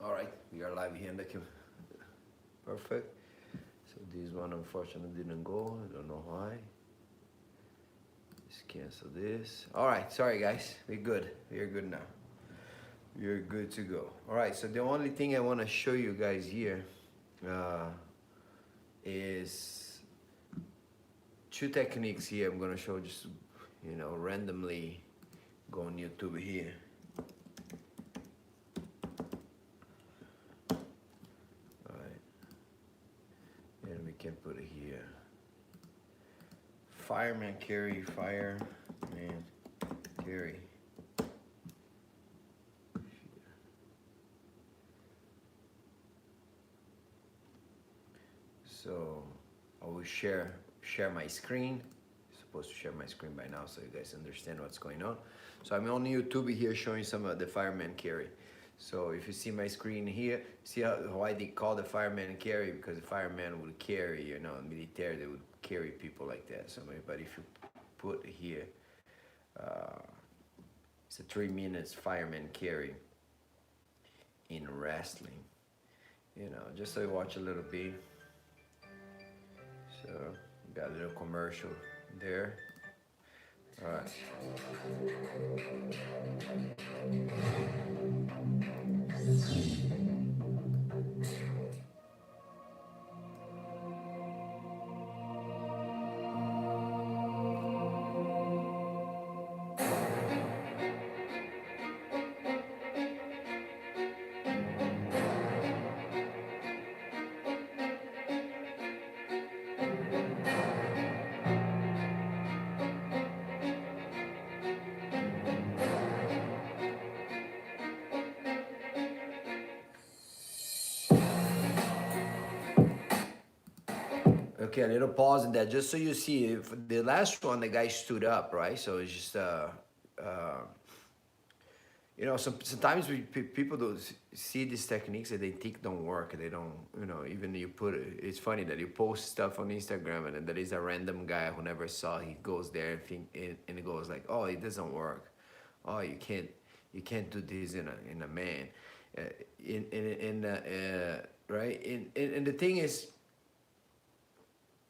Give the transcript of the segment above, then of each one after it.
All right, we are live here in the perfect. So this one unfortunately didn't go. I don't know why. Just cancel this. All right, sorry guys. We're good. We're good now. We're good to go. All right. So the only thing I want to show you guys here uh, is two techniques here. I'm gonna show just randomly go on YouTube here. All right, and we can put it here. Fireman carry, fireman carry. So I will share my screen. I'm supposed to share my screen by now so you guys understand what's going on. So I'm on YouTube here showing some of the fireman carry. So if you see my screen here, see why they call the fireman carry, because the fireman would carry, military, they would carry people like that. So, but if you put here, it's a 3 minutes fireman carry in wrestling, just so you watch a little bit. So got a little commercial there. All right. Okay, a little pause in that, just so you see. If the last one, the guy stood up, right? So it's just, sometimes people don't see these techniques and they think don't work. They don't, even you put it. It's funny that you post stuff on Instagram and then there is a random guy who never saw. He goes there and he goes like, oh, it doesn't work. Oh, you can't do this in a man. Right? And the thing is.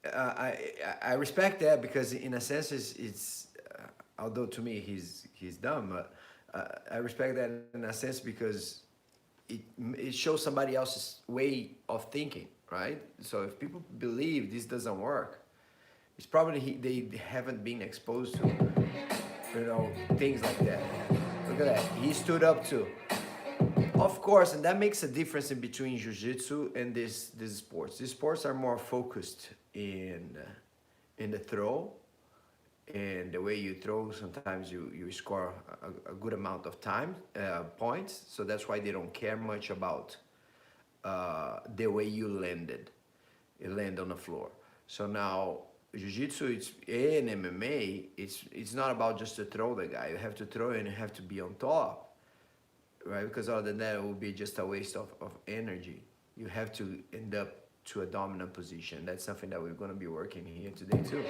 I respect that because in a sense it's although to me he's dumb, but I respect that in a sense because it shows somebody else's way of thinking, right? So if people believe this doesn't work, it's probably they haven't been exposed to things like that. Look at that, he stood up too. Of course, and that makes a difference in between jiu-jitsu and this sports. These sports are more focused in the throw and the way you throw. Sometimes you score a good amount of time points, so that's why they don't care much about the way you land on the floor. So now jiu-jitsu and MMA, it's not about just to throw the guy. You have to throw and you have to be on top. Right, because other than that, it will be just a waste of energy. You have to end up to a dominant position. That's something that we're going to be working here today too.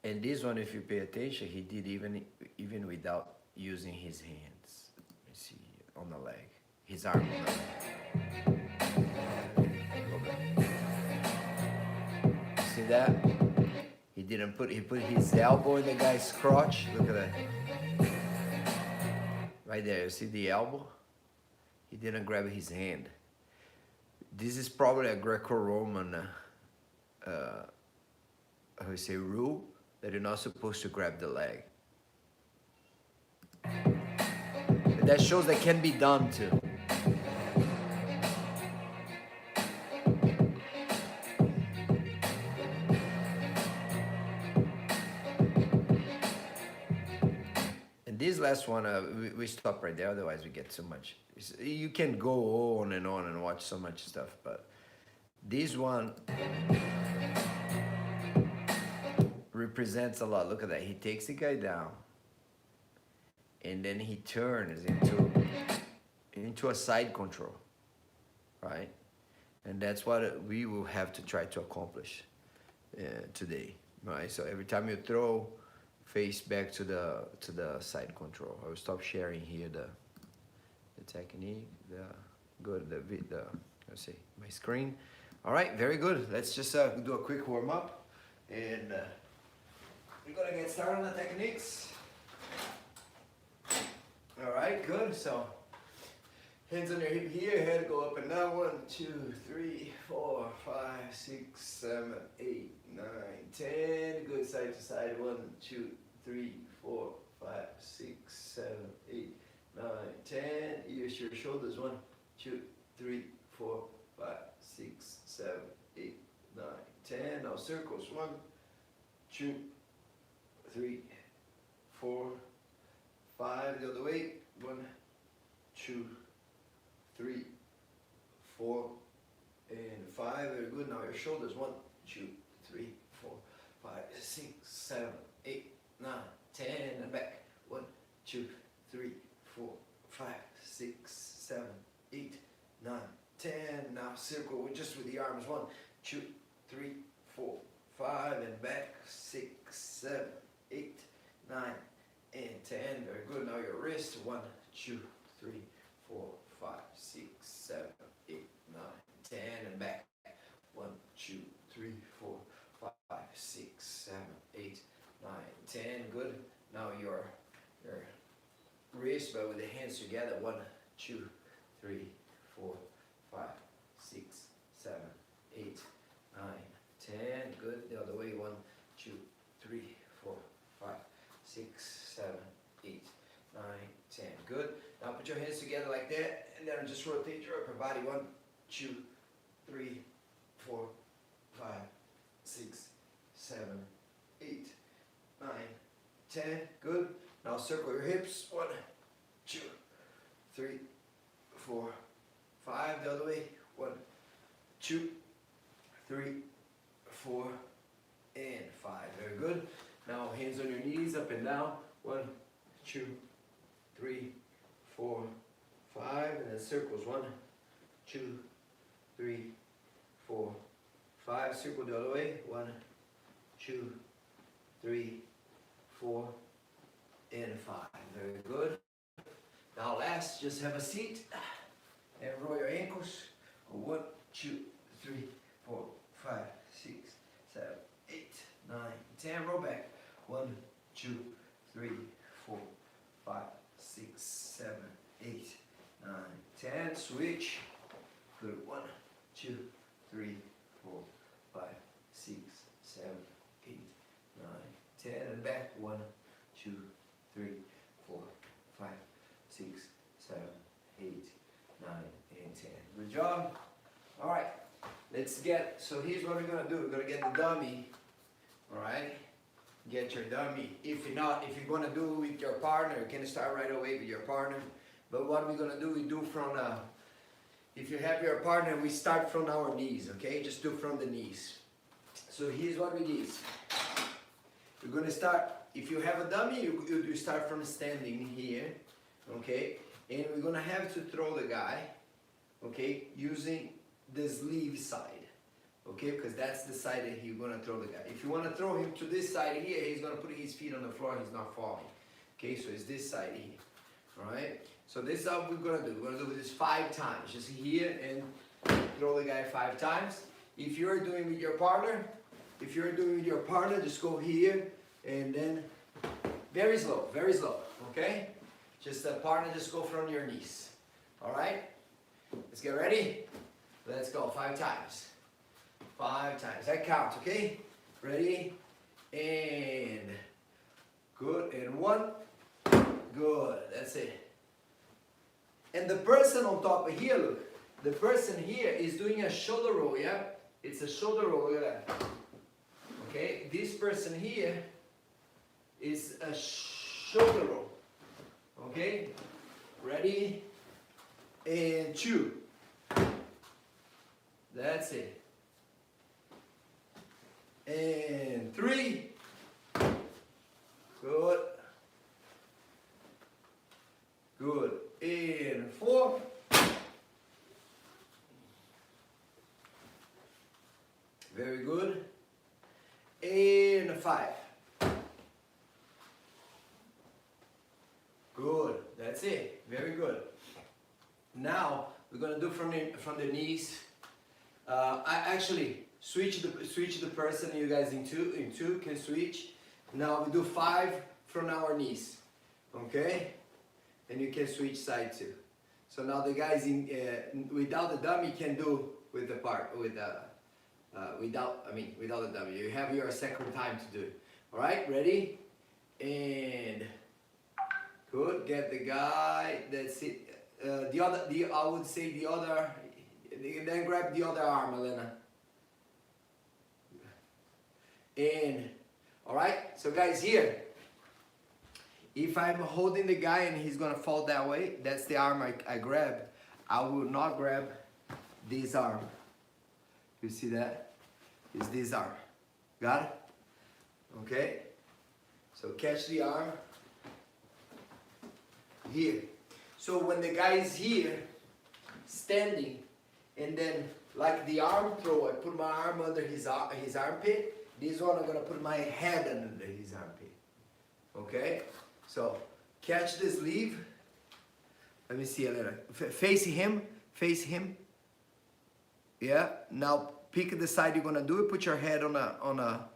And this one, if you pay attention, he did even without using his hands. Let me see, on the leg, his arm on the leg. See that? He put his elbow in the guy's crotch. Look at that. Right there, you see the elbow? He didn't grab his hand. This is probably a Greco-Roman, how you say, rule that you're not supposed to grab the leg. But that shows that can be done too. And this last one, we stop right there, otherwise we get too much. You can go on and watch so much stuff, but this one represents a lot. Look at that. He takes the guy down. and then he turns into a side control, right? And that's what we will have to try to accomplish today, right? So every time you throw, face back to the side control. I will stop sharing here the technique, let's see, my screen. All right, very good. Let's just do a quick warm up, and we're gonna get started on the techniques. All right, good. So hands on your hip here, head go up and down. 1, 2, 3, 4, 5, 6, 7, 8, 9, 10. Good, side to side. 1, 2, 3, 4, 5, 6, 7, 8, 9, 10. Use your shoulders. 1, 2, 3, 4, 5, 6, 7, 8, 9, 10. Now circles. 1, 2, 3, 4, 5. The other way. 1, 2, 3, 4, and 5. Very good. Now your shoulders. 1, 2, 3, 4, 5, 6, 7, 8, 9, 10, and back. 1, 2, 3, 4, 5, 6, 7, 8, 9, 10. Now circle just with the arms. 1, 2, 3, 4, 5, and back. 6, 7, 8, 9, and 10. Very good. Now your wrist. 1, 2, 3, 4, 5, 6, 7, 8, 9, 10, and back. 1, 2, 3, 4, 5, 6, 7, 8, 9, 10. Good. Now your wrist, but with the hands together. 1, 2, 3, 4, 5, 6, 7, 8, 9, 10. Good. The other way. 1, 2, 3, 4, 5, 6, 7, 8, 9, 10. Good. Now put your hands together like that, and then just rotate your upper body. 1, 2, 3, 4, 5, 6, 7, 8, 9, 10. Good. Now circle your hips. 1, 2, 3, 4, 5. The other way. 1, 2, 3, 4, and 5. Very good. Now hands on your knees, up and down. 1, 2, 3, 4, 5, and then circles. 1, 2, 3, 4, 5. Circle the other way. 1, 2, 3, 4, and 5. Very good. Now last, just have a seat and roll your ankles. 1, 2, 3, 4, 5, 6, 7, 8, 9, 10. Roll back. 1, 2, 3, 4, 5, 6, 7, 8, 9, 10. Switch. Good. 1, 2, 3, 4, 5, 6, 7, 8, 9, 10. And back. 1, 2, 3, 4, 5, 6, 7, 8, 9, and 10. Good job. All right. Let's get, so here's what we're going to do. We're going to get the dummy. All right. Get your dummy. If you're going to do it with your partner, you can start right away with your partner. But what we're going to do, we do from, if you have your partner, we start from our knees, okay? Just do from the knees. So here's what we did. We're going to start, if you have a dummy, you start from standing here, okay? And we're going to have to throw the guy, okay, using the sleeve side. Okay, because that's the side that you're going to throw the guy. If you want to throw him to this side here, he's going to put his feet on the floor, he's not falling. Okay, so it's this side here. Alright, so this is what we're going to do. We're going to do this 5 times. Just here and throw the guy 5 times. If you're doing with your partner, just go here and then very slow, okay? Just the partner, just go from your knees. Alright, let's get ready. Let's go 5 times. 5 times. That counts, okay? Ready? And good. And 1. Good. That's it. And the person on top of here, look. The person here is doing a shoulder roll, yeah? It's a shoulder roll. Look at that. Okay? This person here is a shoulder roll. Okay? Ready? And 2. That's it. And 3. Good. Good. In 4. Very good. In 5. Good. That's it. Very good. Now we're gonna do from the knees. I actually switch the person. You guys in two can switch. Now we do 5 from our knees. Okay, and you can switch side too. So now the guys in without the dummy can do with the part without the dummy. You have your second time to do it. All right, ready? And good. Get the guy. That's it. I would say the other. Then grab the other arm, Elena. And all right. So guys, here. If I'm holding the guy and he's gonna fall that way, that's the arm I grab. I will not grab this arm. You see that? It's this arm. Got it? Okay. So catch the arm here. So when the guy is here, standing, and then like the arm throw, I put my arm under his armpit. This one I'm gonna put my head under his armpit. Okay. So catch the sleeve. Let me see a little. Face him. Face him. Yeah. Now pick the side you're gonna do it. Put your head on a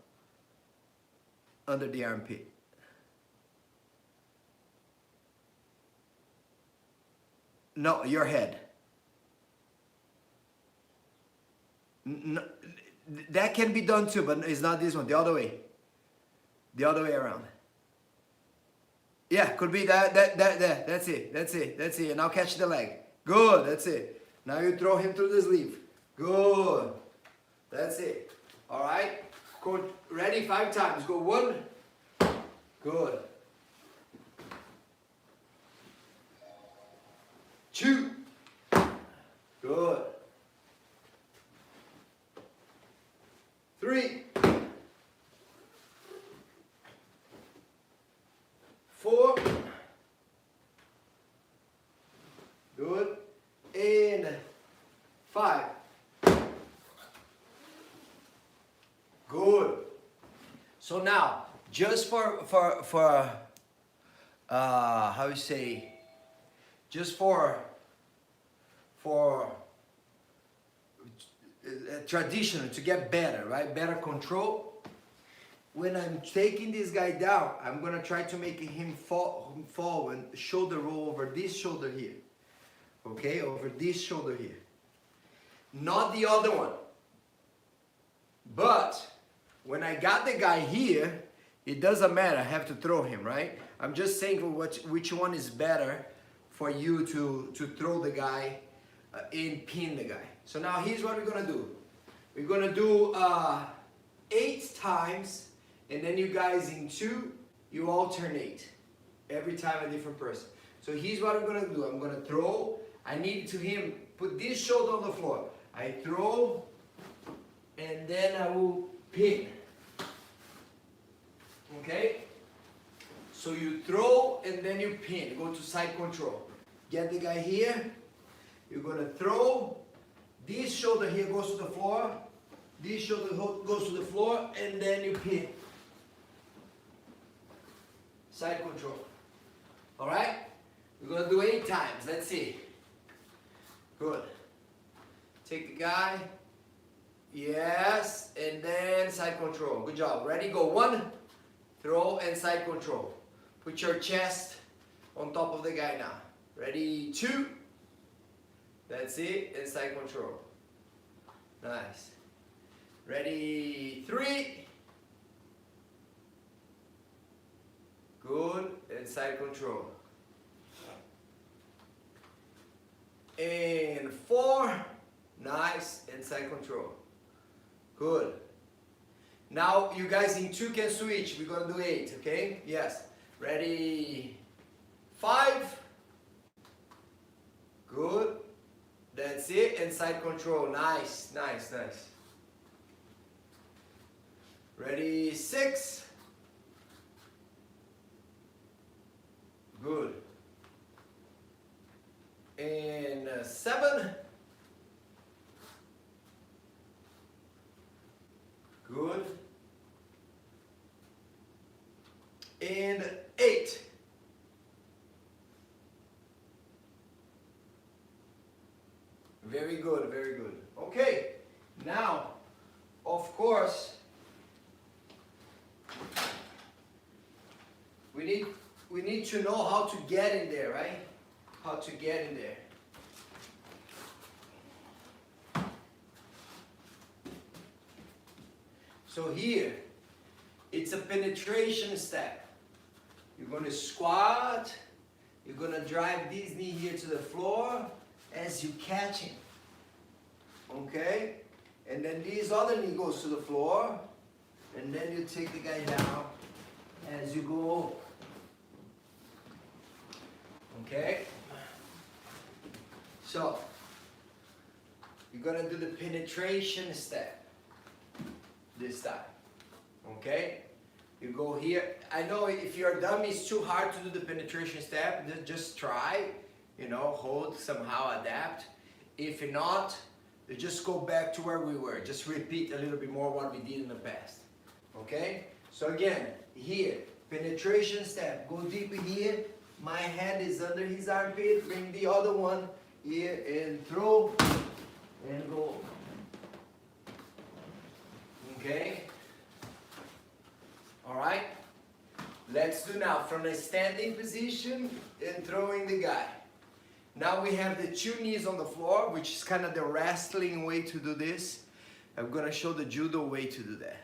under the armpit. No, your head. No, that can be done too, but it's not this one. The other way. The other way around. Yeah, could be that. That's it. That's it. That's it. And now catch the leg. Good. That's it. Now you throw him through the sleeve. Good. That's it. All right. Go. Ready? 5 times. Go 1. Good. 2. Good. 3. 4. Good. And 5. Good. So now, just for how you say, just for traditional, to get better, right? Better control. When I'm taking this guy down, I'm gonna try to make him fall and shoulder roll over this shoulder here. Okay, over this shoulder here. Not the other one. But when I got the guy here, it doesn't matter. I have to throw him, right? I'm just saying which one is better for you to throw the guy and pin the guy. So now here's what we're gonna do. We're gonna do 8 times. And then you guys in 2, you alternate. Every time a different person. So here's what I'm gonna do. I'm gonna throw. I need to him put this shoulder on the floor. I throw, and then I will pin. Okay? So you throw and then you pin. Go to side control. Get the guy here. You're gonna throw. This shoulder here goes to the floor. This shoulder goes to the floor, and then you pin. Side control. All right? We're gonna do 8 times. Let's see. Good. Take the guy. Yes. And then side control. Good job. Ready? Go. 1. Throw and side control. Put your chest on top of the guy now. Ready? 2. That's it. And side control. Nice. Ready? 3. Good. And side control. And 4. Nice. And side control. Good. Now you guys in 2 can switch. We're gonna do 8, okay? Yes. Ready? 5. Good. That's it. And side control. Nice, nice, nice. Ready? 6. Good. Very good, very good. Okay, now, of course, we need to know how to get in there, right? How to get in there. So here, it's a penetration step. You're going to squat. You're going to drive this knee here to the floor as you catch him. Okay? And then this other knee goes to the floor. And then you take the guy down as you go. Okay? So, you're going to do the penetration step this time. Okay? You go here. I know if you're a dummy, it's too hard to do the penetration step. Just try, you know, hold, somehow adapt. If not, you just go back to where we were. Just repeat a little bit more what we did in the past. Okay? So again, here, penetration step. Go deep here. My hand is under his armpit. Bring the other one here and throw and go. Okay? All right? Let's do now from a standing position and throwing the guy. Now we have the two knees on the floor, which is kind of the wrestling way to do this. I'm going to show the judo way to do that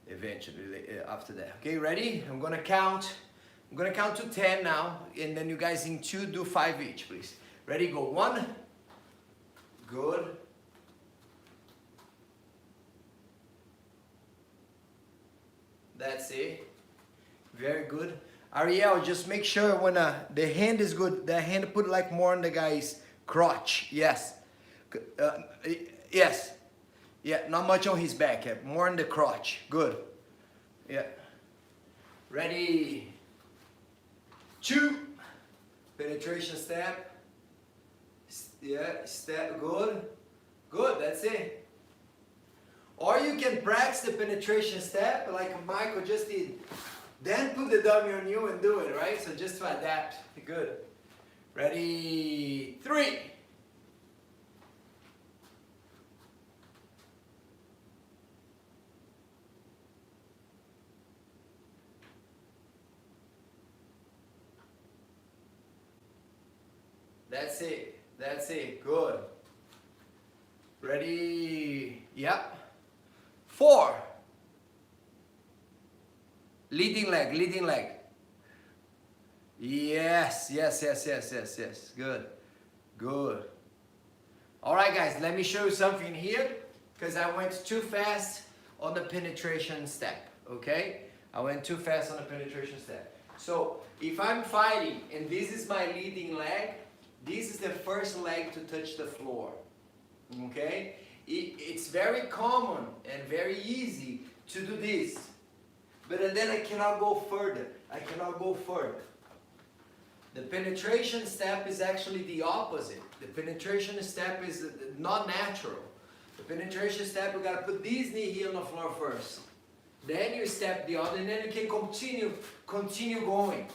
eventually after that. Okay, ready? I'm going to count to 10 now, and then you guys in two do 5 each, please. Ready? Go. 1. Good. That's it. Very good. Ariel, just make sure when the hand is good, the hand put like more on the guy's crotch. Yes. Yes. Yeah, not much on his back. Yeah. More on the crotch. Good. Yeah. Ready. 2. Penetration step. Yeah, step. Good. Good, that's it. Or you can practice the penetration step like Michael just did. Then put the dummy on you and do it, right? So just to adapt. Good. Ready? 3. That's it. That's it. Good. Ready? Yep. 4. Leading leg, leading leg. Yes, yes, yes, yes, yes, yes. Good, good. All right, guys, let me show you something here because I went too fast on the penetration step, okay? I went too fast on the penetration step. So if I'm fighting and this is my leading leg, this is the first leg to touch the floor, okay? It's very common and very easy to do this. But then I cannot go further. I cannot go further. The penetration step is actually the opposite. The penetration step is not natural. The penetration step, we gotta put this knee here on the floor first. Then you step the other, and then you can continue going,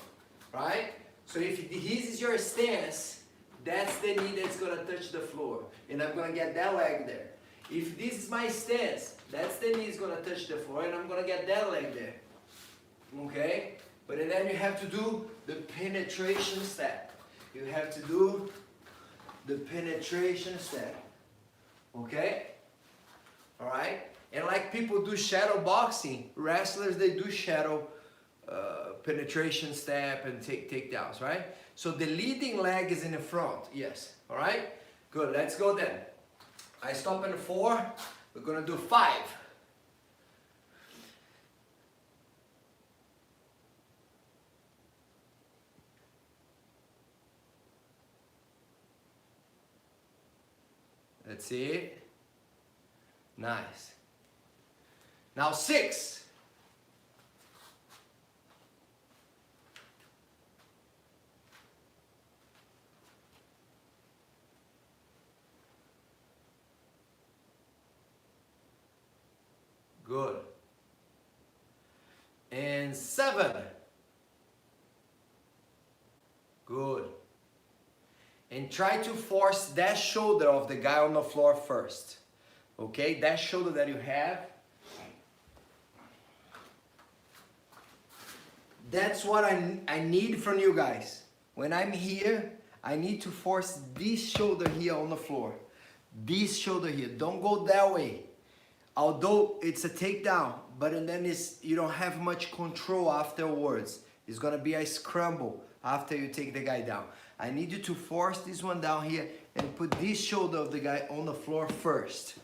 right? So if this is your stance, that's the knee that's gonna touch the floor, and I'm gonna get that leg there. If this is my stance, that's the knee is gonna touch the floor, and I'm gonna get that leg there. Okay? But then you have to do the penetration step. You have to do the penetration step. Okay? Alright? And like people do shadow boxing, wrestlers, they do shadow penetration step and takedowns, right? So the leading leg is in the front. Yes. Alright? Good. Let's go then. I stop in 4. We're going to do 5. That's it. Nice. Now 6. Good. And 7. Good. and try to force that shoulder of the guy on the floor first. Okay, that shoulder that you have. That's what I need from you guys. When I'm here, I need to force this shoulder here on the floor. This shoulder here. Don't go that way. Although it's a takedown, but then you don't have much control afterwards. It's gonna be a scramble after you take the guy down. I need you to force this one down here and put this shoulder of the guy on the floor first.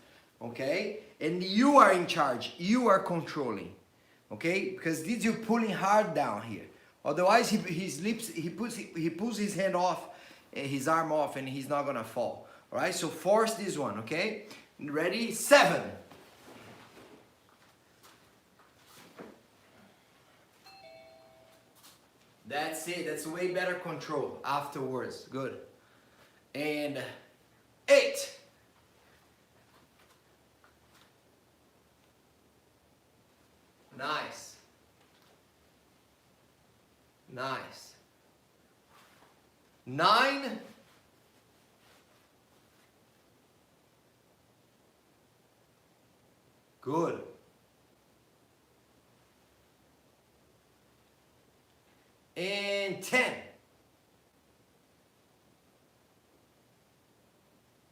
Okay? And you are in charge. You are controlling. Okay? Because this you're pulling hard down here. Otherwise, he pulls his hand off, his arm off, and he's not gonna fall. All right? So force this one. Okay? Ready? 7. That's it. That's way better control afterwards. Good. And 8. Nice. Nice. 9. Good. And 10.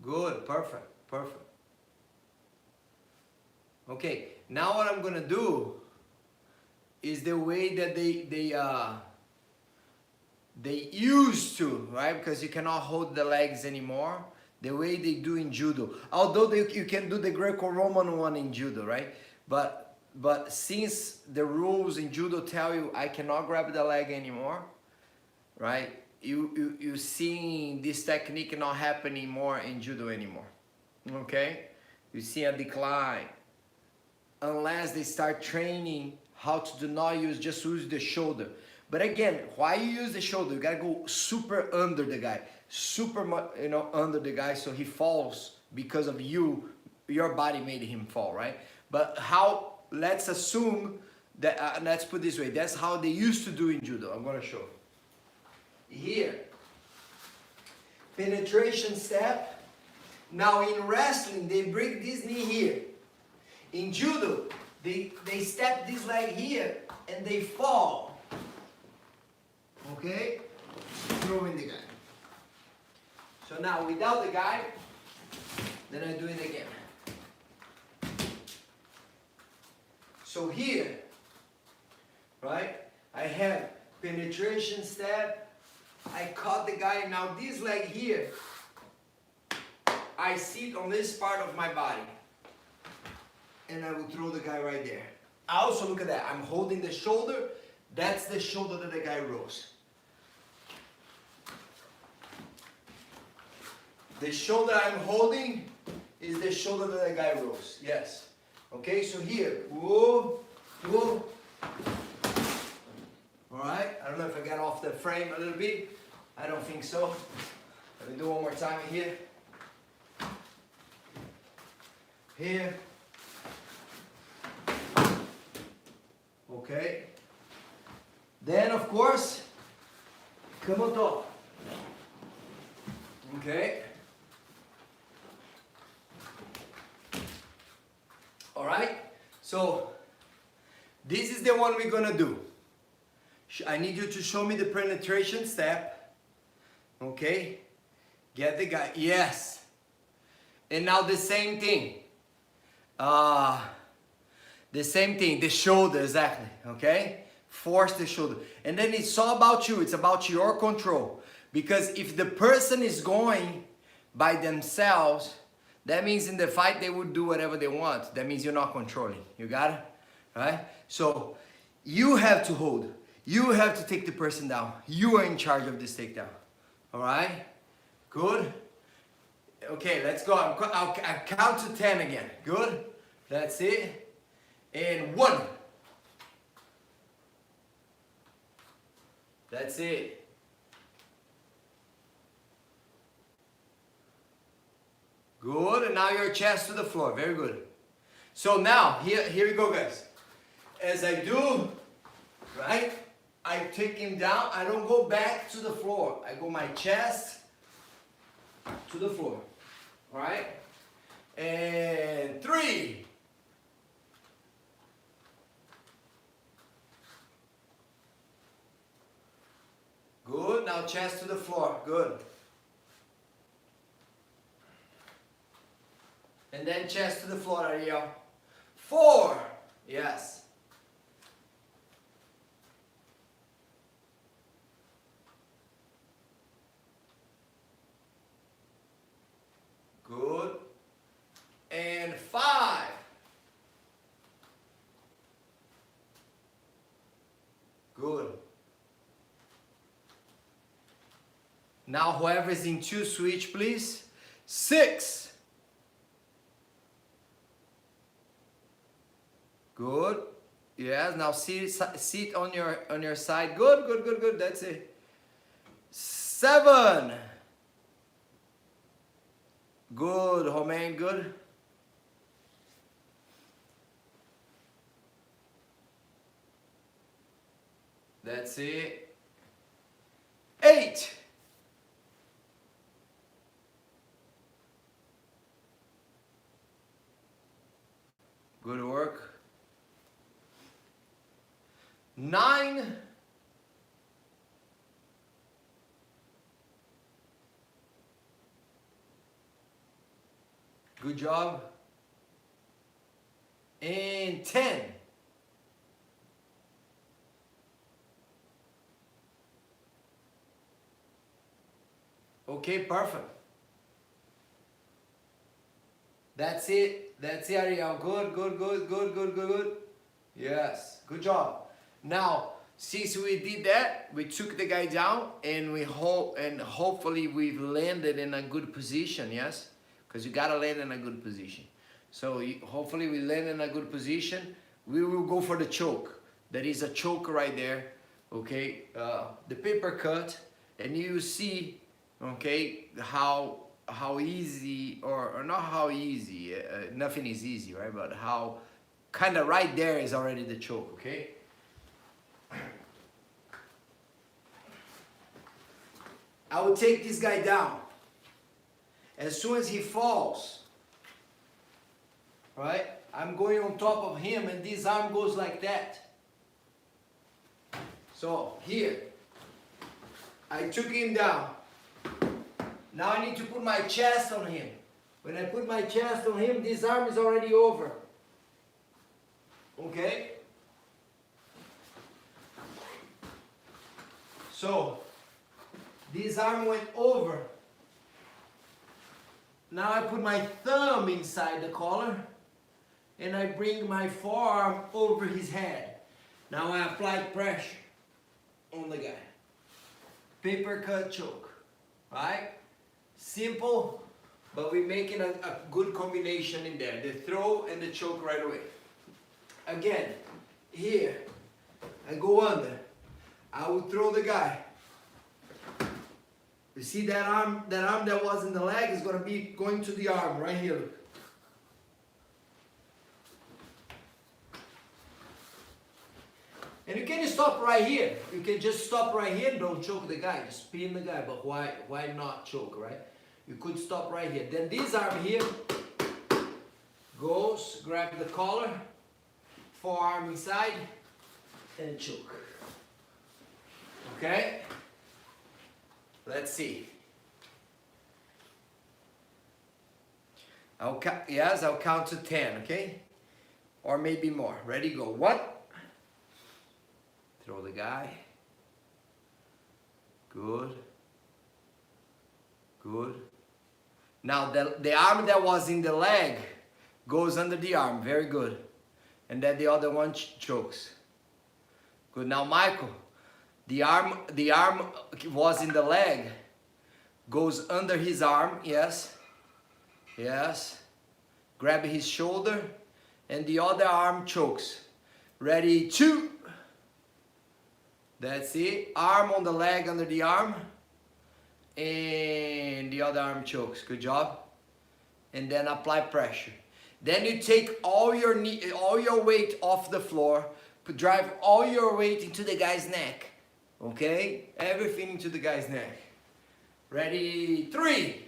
Good, perfect, perfect. Okay, now what I'm gonna do is the way that they used to, right? Because you cannot hold the legs anymore. The way they do in judo. Although you can do the Greco-Roman one in judo, right? But since the rules in judo tell you I cannot grab the leg anymore, right? You seeing this technique not happening more in judo anymore. Okay? You see a decline. Unless they start training how to do not just use the shoulder. But again, why you use the shoulder? You gotta go super under the guy. Super, under the guy so he falls because of you. Your body made him fall, right? But how, let's assume that, let's put this way, that's how they used to do in judo. I'm gonna show. Here, penetration step. Now in wrestling, they break this knee here. In judo, they step this leg here and they fall. Okay? Throwing the guy. So now without the guy, then I do it again. So here, right, I have penetration step, I caught the guy, now this leg here, I sit on this part of my body, and I will throw the guy right there. I also look at that, I'm holding the shoulder, that's the shoulder that the guy rolls. The shoulder I'm holding is the shoulder that the guy rolls. Yes. Okay, so here. Whoa, whoa. Alright, I don't know if I got off the frame a little bit. I don't think so. Let me do one more time here. Here. Okay. Then, of course, come on top. Okay. All right, so this is the one we're gonna do. I need you to show me the penetration step. Okay, get the guy, yes. And now the same thing. The shoulder, exactly, okay? Force the shoulder. And then it's all about you, it's about your control. Because if the person is going by themselves, that means in the fight they would do whatever they want. That means you're not controlling. You got it? Right? So you have to hold. You have to take the person down. You are in charge of this takedown. All right? Good? Okay, let's go. I'll count to 10 again. Good? That's it. And 1. That's it. Good, and now your chest to the floor. Very good. So now, here we go, guys. As I do, right, I take him down. I don't go back to the floor. I go my chest to the floor. All right? And 3. Good. Now chest to the floor. Good. And then chest to the floor, Ariel. 4. Yes. Good. And 5. Good. Now whoever is in 2, switch please. 6. Good. Yes, now sit on your side. Good, good, good, good. That's it. 7. Good, Romain, good. That's it. 8. Good work. 9. Good job. And 10. Okay, perfect. That's it. That's it, Ariel. Good, good, good, good, good, good, good. Yes, good job. Now, since we did that, we took the guy down and hopefully we've landed in a good position, yes? Because you gotta land in a good position. So hopefully we land in a good position. We will go for the choke. There is a choke right there, okay? The paper cut, and you see, okay, how easy, or not how easy, nothing is easy, right? But how kind of right there is already the choke, okay? I will take this guy down. As soon as he falls, right, I'm going on top of him and this arm goes like that. So here, I took him down. Now I need to put my chest on him. When I put my chest on him, this arm is already over. Okay? So, this arm went over. Now I put my thumb inside the collar and I bring my forearm over his head. Now I apply pressure on the guy. Paper cut choke, right? Simple, but we're making a good combination in there. The throw and the choke right away. Again, here, I go under. I will throw the guy. You see that arm that was in the leg is going to be going to the arm right here. Look. And you can stop right here. You can just stop right here. Don't choke the guy. Just pin the guy. But why not choke, right? You could stop right here. Then this arm here goes, grab the collar, forearm inside, and choke. Okay? Let's see. I'll count to 10, okay? Or maybe more. Ready, go. 1. Throw the guy. Good. Good. Now the arm that was in the leg goes under the arm. Very good. And then the other one chokes. Good. Now Michael, the arm was in the leg, goes under his arm. Yes. Yes. Grab his shoulder and the other arm chokes. Ready, 2. That's it. Arm on the leg under the arm. And the other arm chokes. Good job. And then apply pressure. Then you take all your weight off the floor. Drive all your weight into the guy's neck. Okay? Everything into the guy's neck. Ready? 3.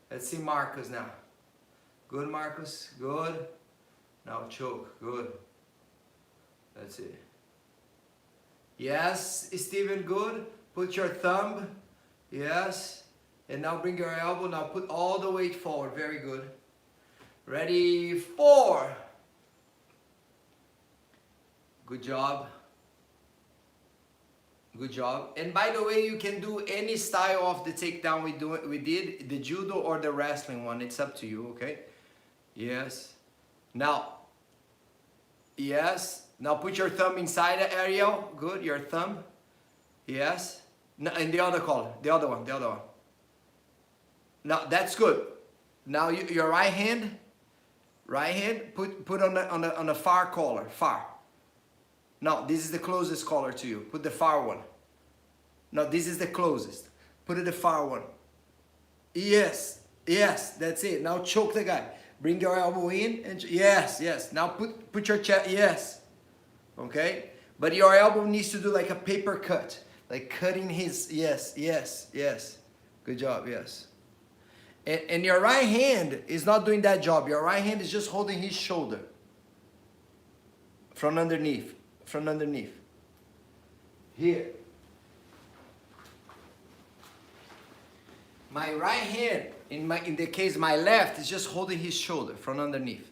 Let's see Marcus now. Good, Marcus. Good. Now choke. Good. That's it. Yes, Steven. Good. Put your thumb. Yes. And now bring your elbow. Now put all the weight forward. Very good. Ready, 4. Good job. Good job. And by the way, you can do any style of the takedown we did, the judo or the wrestling one. It's up to you, okay? Yes. Now, yes. Now put your thumb inside the area. Good, your thumb. Yes. No, and the other collar, the other one. Now that's good. Now your right hand, put on the far collar, far. No, this is the closest collar to you. Put the far one. No, this is the closest. Put it the far one. Yes, yes, that's it. Now choke the guy. Bring your elbow in and yes, yes. Now put your chest, yes. Okay? But your elbow needs to do like a paper cut. Like cutting his, yes, yes, yes. Good job, yes. And your right hand is not doing that job. Your right hand is just holding his shoulder. From underneath. From underneath. Here. My right hand, in the case my left, is just holding his shoulder from underneath.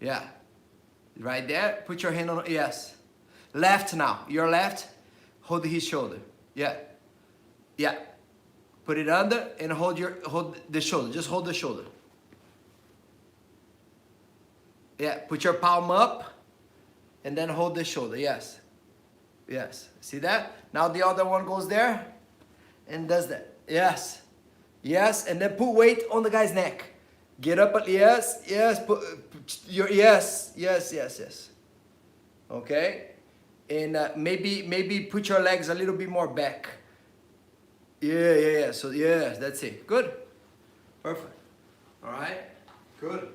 Yeah. Right there. Put your hand on, yes. Left now. Your left, hold his shoulder. Yeah. Yeah. Put it under and hold the shoulder. Just hold the shoulder. Yeah. Put your palm up. And then hold the shoulder, yes. Yes, see that? Now the other one goes there and does that. Yes, yes, and then put weight on the guy's neck. Get up, yes, yes, put your, yes, yes, yes, yes. Okay? And maybe put your legs a little bit more back. Yeah, yeah, yeah, so yes, that's it. Good, perfect. All right, good.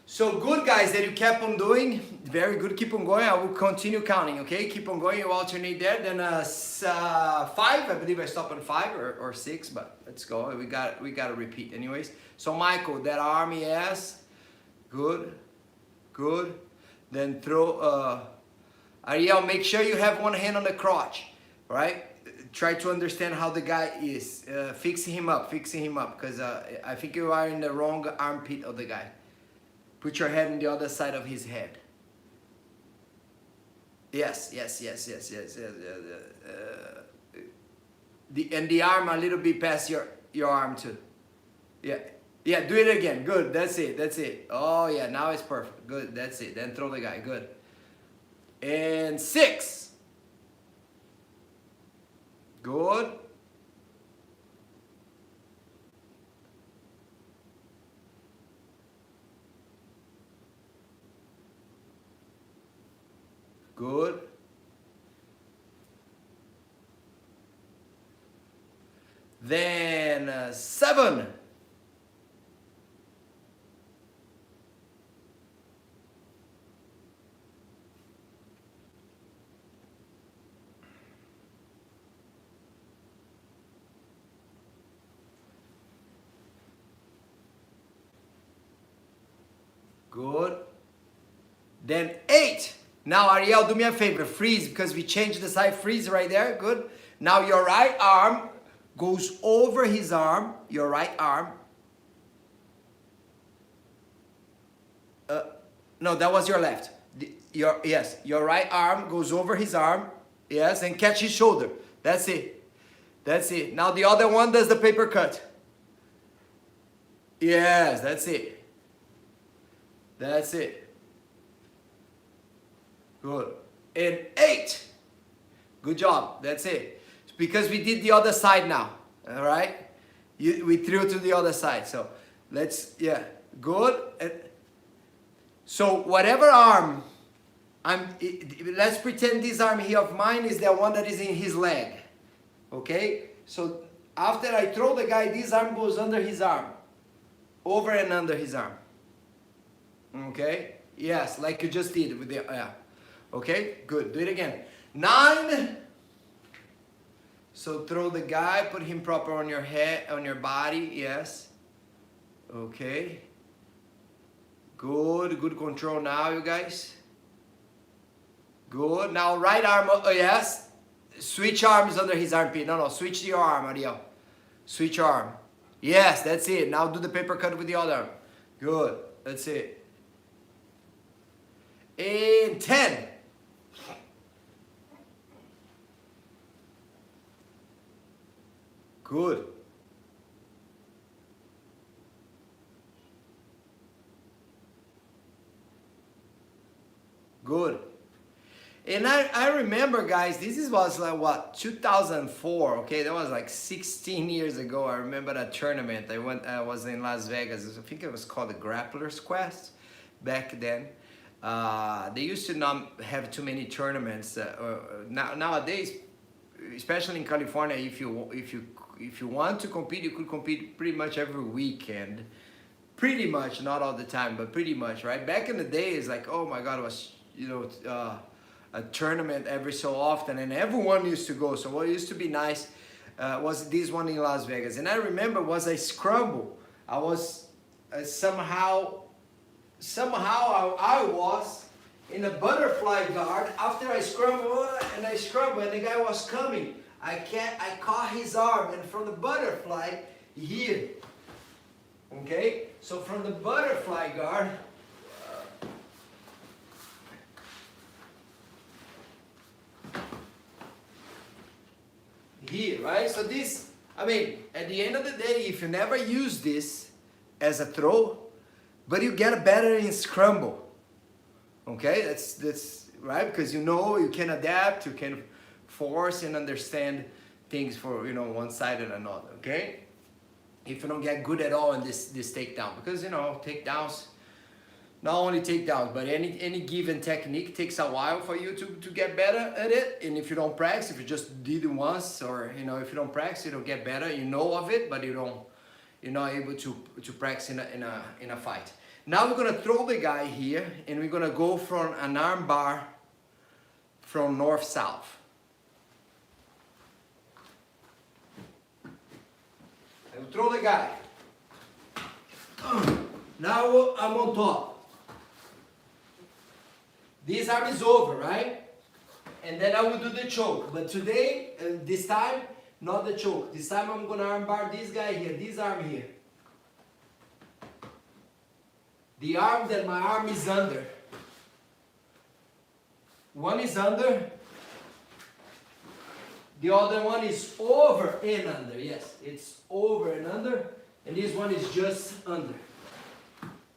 So good, guys, that you kept on doing. Very good. Keep on going. I will continue counting, okay? Keep on going. You alternate there. Then 5. I believe I stopped on 5 or 6, but let's go. We got to repeat anyways. So Michael, that arm, yes. Good. Good. Then throw. Ariel, make sure you have one hand on the crotch, right? Try to understand how the guy is. Fixing him up, because I think you are in the wrong armpit of the guy. Put your head on the other side of his head. Yes, yes, yes, yes, yes, yes. And the arm a little bit past your arm too. Yeah, yeah, do it again. Good, that's it, that's it. Oh yeah, now it's perfect. Good, that's it. Then throw the guy, good. And 6. Good. Good. Then 7. Good. Then 8. Now, Ariel, do me a favor. Freeze, because we changed the side. Freeze right there. Good. Now, your right arm goes over his arm. Your right arm. No, that was your left. Yes, your right arm goes over his arm. Yes, and catch his shoulder. That's it. That's it. Now, the other one does the paper cut. Yes, that's it. That's it. Good. And 8. Good job. That's it. Because we did the other side now. All right? We threw to the other side. So let's, yeah. Good. And so whatever arm, let's pretend this arm here of mine is the one that is in his leg. Okay? So after I throw the guy, this arm goes under his arm. Over and under his arm. Okay? Yes, like you just did with the, yeah. Okay, good. Do it again. 9. So throw the guy, put him proper on your head, on your body, yes. Okay. Good, good control now, you guys. Good. Now right arm, oh yes. Switch arms under his armpit. No, switch your arm, Ariel. Switch arm. Yes, that's it. Now do the paper cut with the other arm. Good. That's it. In 10. Good. Good. And I remember, guys, was like what, 2004, okay? That was like 16 years ago. I remember that tournament. I was in Las Vegas. I think it was called the Grappler's Quest back then. They used to not have too many tournaments. Nowadays, especially in California, if you want to compete, you could compete pretty much every weekend. Pretty much, not all the time, but pretty much, right? Back in the days, like, oh my God, it was, a tournament every so often, and everyone used to go. So what used to be nice was this one in Las Vegas. And I remember was a scramble. I was somehow I was in a butterfly guard after I scrambled, and the guy was coming. I caught his arm, and from the butterfly here, okay? So from the butterfly guard, here, right? So this, I mean, at the end of the day, if you never use this as a throw, but you get better in scramble, okay? That's right, because you can adapt, you can force and understand things for one side and another, okay? If you don't get good at all in this takedown, because takedowns, not only takedowns, but any given technique takes a while for you to get better at it. And if you don't practice, if you just did it once, or if you don't practice, you don't get better. You know of it, but you're not able to practice in a fight. Now we're gonna throw the guy here, and we're gonna go from an arm bar from north-south. I will throw the guy. Now I'm on top. This arm is over, right? And then I will do the choke. But today, this time, not the choke. This time I'm gonna arm bar this guy here, this arm here. The arm that my arm is under. One is under. The other one is over and under. Yes, it's over and under. And this one is just under.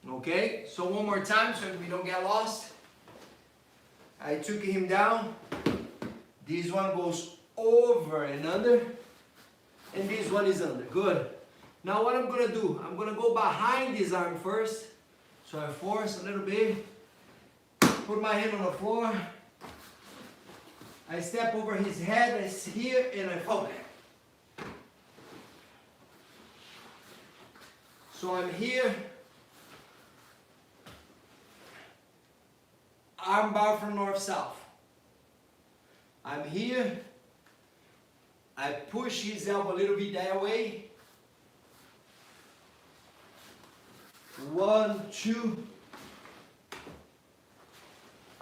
Okay, so one more time so we don't get lost. I took him down. This one goes over and under. And this one is under. Good. Now what I'm going to do, I'm going to go behind this arm first. So I force a little bit. Put my hand on the floor. I step over his head. I sit here and I fall back. So I'm here. Arm bar from north-south. I'm here. I push his elbow a little bit that way. 1, 2.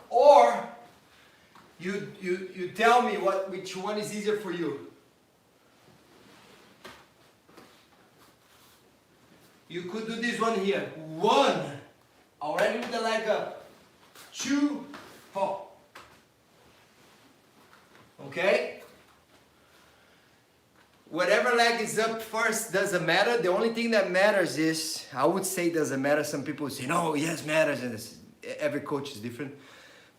Or you tell me which one is easier for you. You could do this one here. 1. Already with the leg up. 2, 4. Okay? Whatever leg is up first doesn't matter. The only thing that matters is, I would say doesn't matter. Some people say, no, yes, matters. And every coach is different.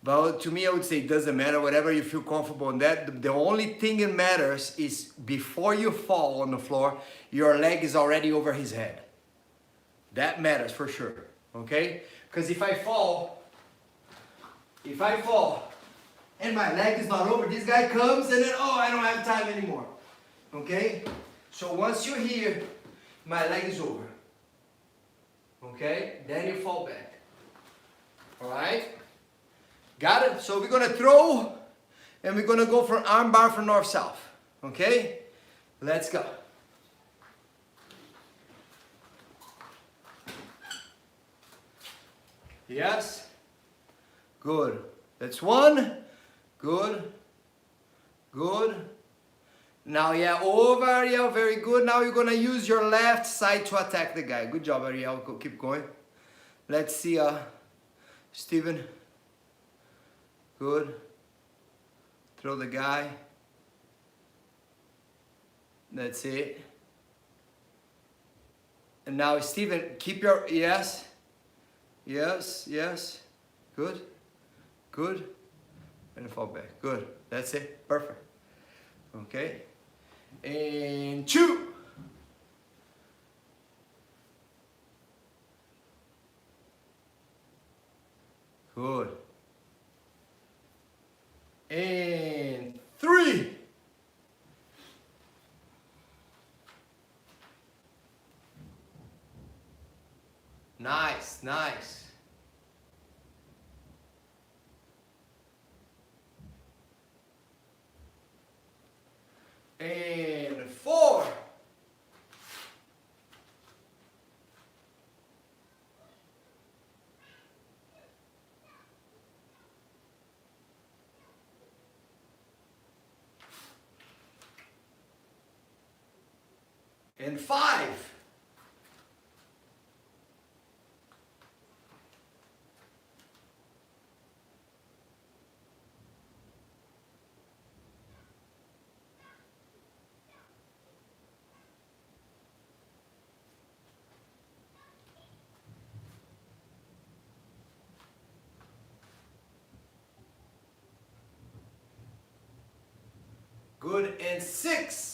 But to me, I would say it doesn't matter. Whatever you feel comfortable in that. The only thing that matters is before you fall on the floor, your leg is already over his head. That matters for sure. Okay? Because if I fall, and my leg is not over, this guy comes and then, I don't have time anymore. Okay? So once you're here, my leg is over. Okay? Then you fall back. Alright? Got it? So we're going to throw, and we're going to go from arm bar from north-south. Okay, let's go. Yes, good. That's one. Good, good. Now, yeah, over, Ariel, very good. Now you're gonna use your left side to attack the guy. Good job, Ariel, keep going. Let's see, Steven. Good. Throw the guy. That's it. And now, Steven, keep your, yes. Yes, yes. Good, good. And fall back, good. That's it, perfect. Okay. And 2. Good. And 3. Nice, nice. And 4. And 5. Good, and 6.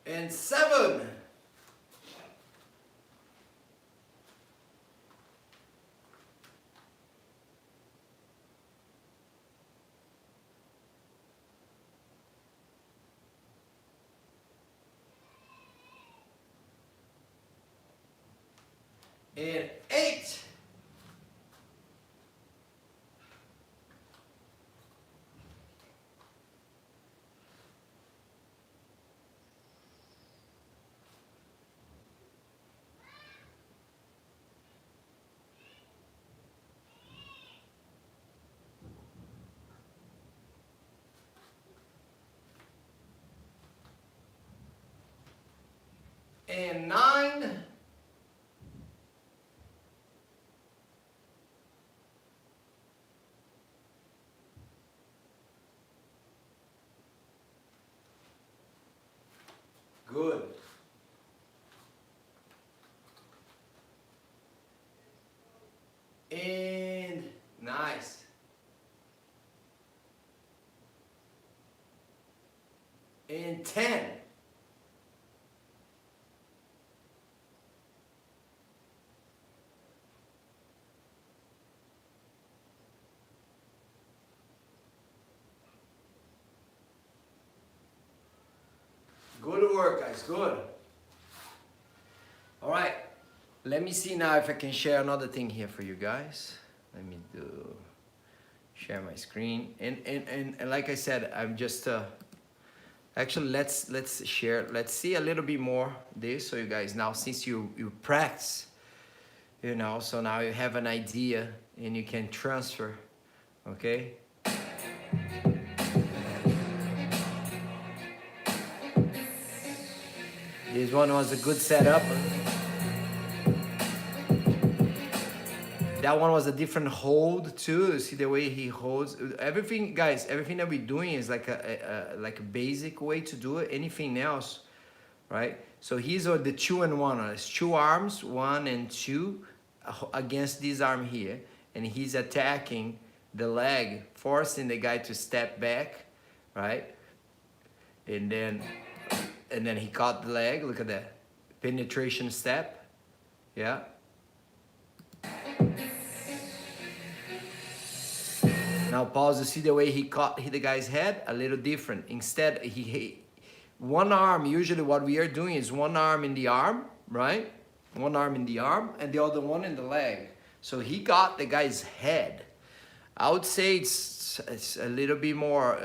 And 7. And 8. And 9. Good. And nice. And 10. Good work, guys, good. All right, let me see now if I can share another thing here for you guys. Let me share my screen. And like I said, I'm just, actually let's share, let's see a little bit more this, so you guys now, since you practice, you know, so now you have an idea and you can transfer, okay? This one was a good setup. That one was a different hold too. See the way he holds. Everything, guys, everything that we're doing is like a basic way to do it. Anything else, right? So he's on the 2 and 1. It's 2 arms, 1 and 2, against this arm here, and he's attacking the leg, forcing the guy to step back, right? And then he caught the leg. Look at that penetration step. Yeah. Now pause to see the way he hit the guy's head, a little different. Instead, one arm, usually what we are doing is one arm in the arm, right? One arm in the arm and the other one in the leg. So he got the guy's head. I would say it's a little bit more,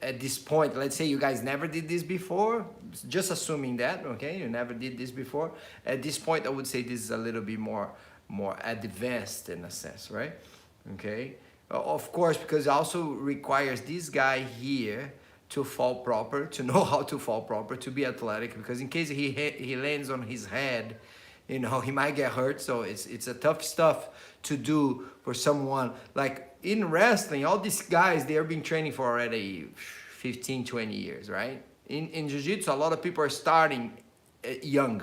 at this point, let's say you guys never did this before, just assuming that, okay? You never did this before. At this point, I would say this is a little bit more advanced in a sense, right? Okay? Of course, because it also requires this guy here to fall proper, to know how to fall proper, to be athletic, because in case he lands on his head, you know, he might get hurt. So it's a tough stuff to do for someone. Like in wrestling, all these guys, they are been training for already 15, 20 years, right? In Jiu-Jitsu, a lot of people are starting young,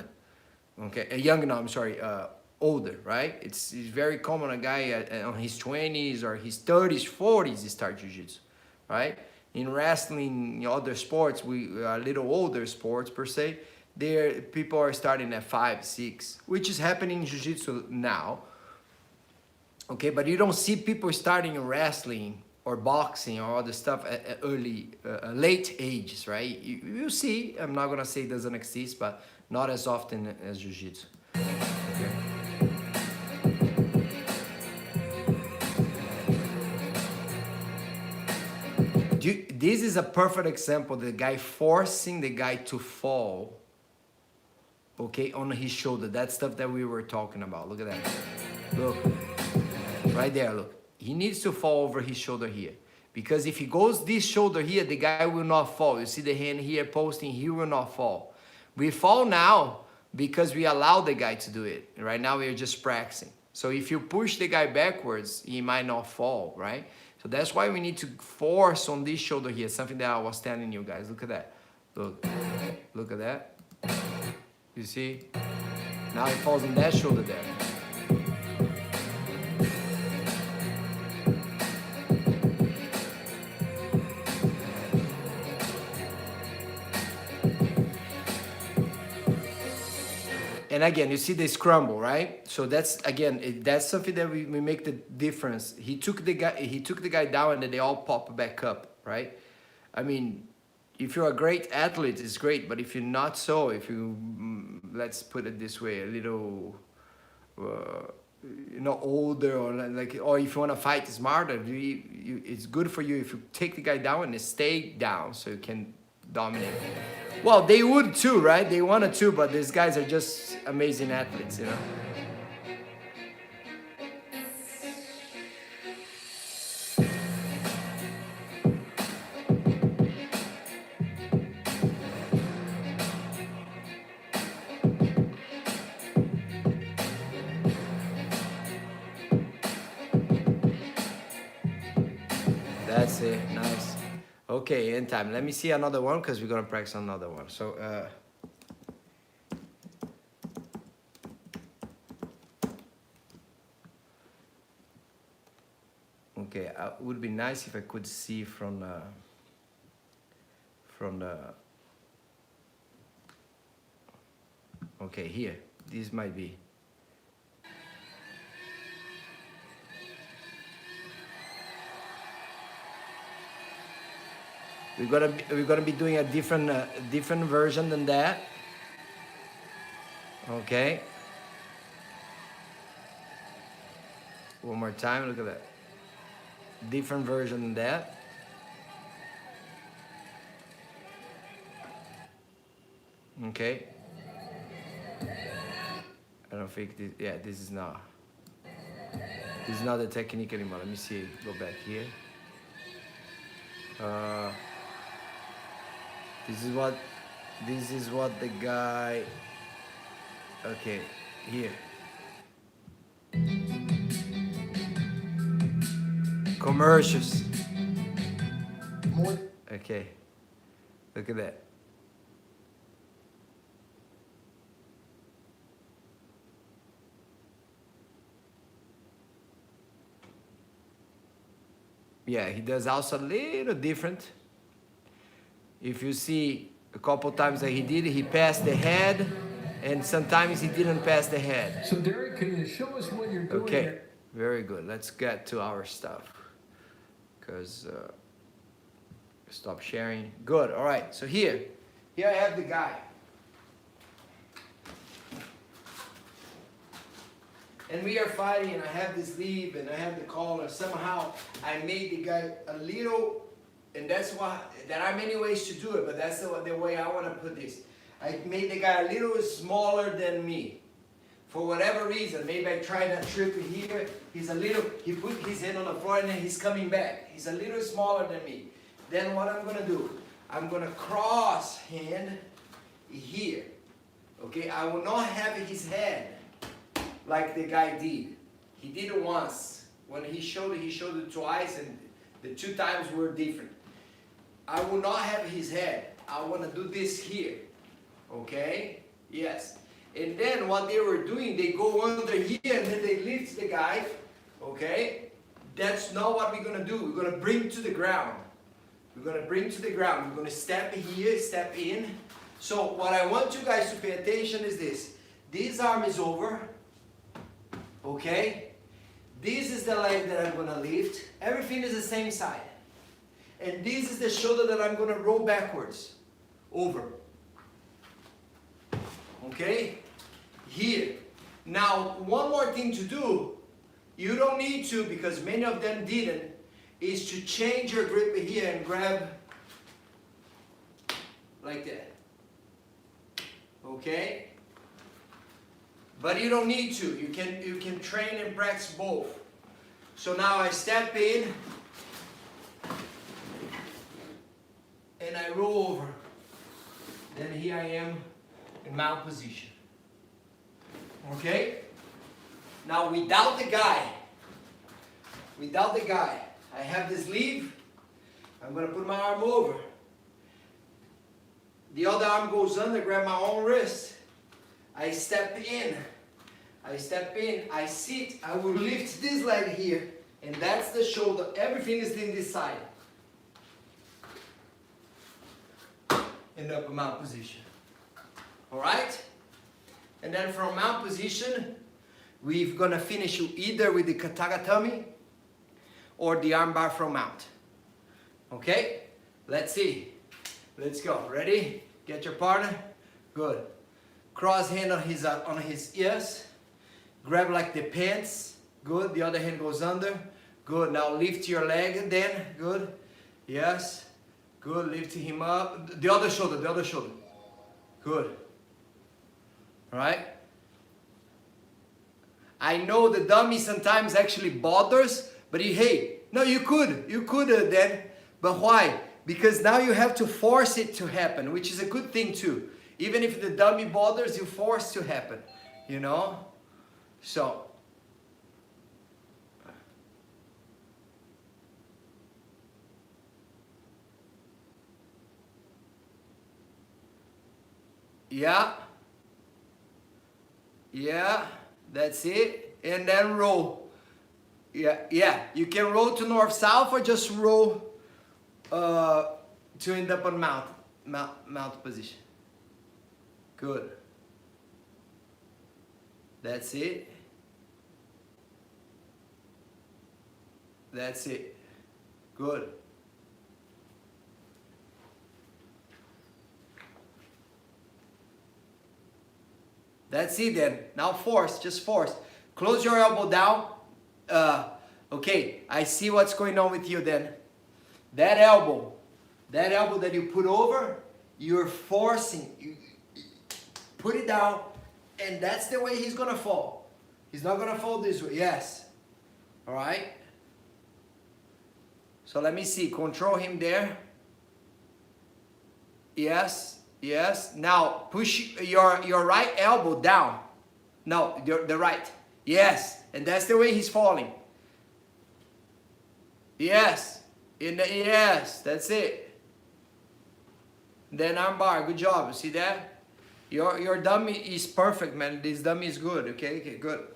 okay? Older, right? It's very common a guy on his 20s or his 30s, 40s, he start Jiu-Jitsu, right? In wrestling, in other sports, we are a little older sports per se, people are starting at 5, 6, which is happening in Jiu-Jitsu now. Okay, but you don't see people starting in wrestling or boxing or other stuff at late ages, right? You see, I'm not gonna say it doesn't exist, but not as often as Jiu-Jitsu. Okay. This is a perfect example, the guy forcing the guy to fall, okay, on his shoulder. That stuff that we were talking about. Look at that. Look. Right there, look. He needs to fall over his shoulder here. Because if he goes this shoulder here, the guy will not fall. You see the hand here posting, he will not fall. We fall now because we allow the guy to do it. Right now we are just practicing. So if you push the guy backwards, he might not fall, right? So that's why we need to force on this shoulder here, something that I was telling you guys. Look at that. Look at that. You see? Now it falls on that shoulder there. And again, you see the scramble, right? So that's, again, that's something that we make the difference. He took the guy down and then they all pop back up, right? I mean, if you're a great athlete, it's great. But if you're not so, if you, let's put it this way, a little, older or if you want to fight smarter, it's good for you if you take the guy down and stay down so you can dominate. Well, they would too, right? They wanted to, but these guys are just amazing athletes, you know? That's it, nice. Okay, in time. Let me see another one because we're gonna practice another one. So, okay, it would be nice if I could see from the. Okay, here. This might be. We're gonna be doing a different version than that. Okay. One more time. Look at that. Different version than that. Okay. I don't think this. Yeah, this is not. This is not the technique anymore. Let me see. Go back here. This is what the guy, okay, here. Commercials. Okay, look at that. Yeah, he does also a little different. If you see a couple times that he passed the head, and sometimes he didn't pass the head. So Derek, can you show us what you're doing? Okay, very good. Let's get to our stuff. because stop sharing. Good. All right. So here I have the guy. And we are fighting, and I have this lead, and I have the collar. Somehow I made the guy a little, and that's why, there are many ways to do it, but that's the way I want to put this. I made the guy a little smaller than me. For whatever reason, maybe I tried that trick here. He put his hand on the floor and then he's coming back. He's a little smaller than me. Then what I'm gonna do, I'm gonna cross hand here. Okay, I will not have his head like the guy did. He did it once. When he showed it twice, and the 2 times were different. I will not have his head. I wanna do this here. Okay, yes. And then what they were doing, they go under here and then they lift the guy, okay? That's not what we're gonna do. We're gonna bring to the ground. We're gonna bring to the ground. We're gonna step here, step in. So what I want you guys to pay attention is this. This arm is over, okay? This is the leg that I'm gonna lift. Everything is the same side. And this is the shoulder that I'm gonna roll backwards, over. Okay? Here. Now, one more thing to do, you don't need to, because many of them didn't, is to change your grip here and grab like that. Okay? But you don't need to. You can train and practice both. So now I step in and I roll over. Then here I am in mount position. Okay? Now without the guy, I have this leave. I'm going to put my arm over. The other arm goes under, grab my own wrist. I step in. I sit. I will lift this leg here. And that's the shoulder. Everything is in this side. In the upper mount position. Alright? And then from mount position, we're gonna finish either with the katagatami or the armbar from mount. Okay? Let's see. Let's go. Ready? Get your partner. Good. Cross hand on his ears. Grab like the pants. Good. The other hand goes under. Good. Now lift your leg then. Good. Yes. Good. Lift him up. The other shoulder. Good. Right? I know the dummy sometimes actually bothers, but hey, no, you could then, but why? Because now you have to force it to happen, which is a good thing too. Even if the dummy bothers, you force to happen, you know? So, yeah. Yeah, that's it. And then roll. Yeah. You can roll to north-south or just roll to end up on mount position. Good. That's it. That's it. Good. That's it then. Now force, just force. Close your elbow down. Okay, I see what's going on with you then. That elbow that you put over, you're forcing. You put it down, and that's the way he's gonna fall. He's not gonna fall this way. Yes. All right. So let me see. Control him there. Yes. Yes. Now push your right elbow down. No, the right. Yes. And that's the way he's falling. Yes. Yes. That's it. Then armbar. Good job. You see that? Your dummy is perfect, man. This dummy is good. Okay. Okay. Good.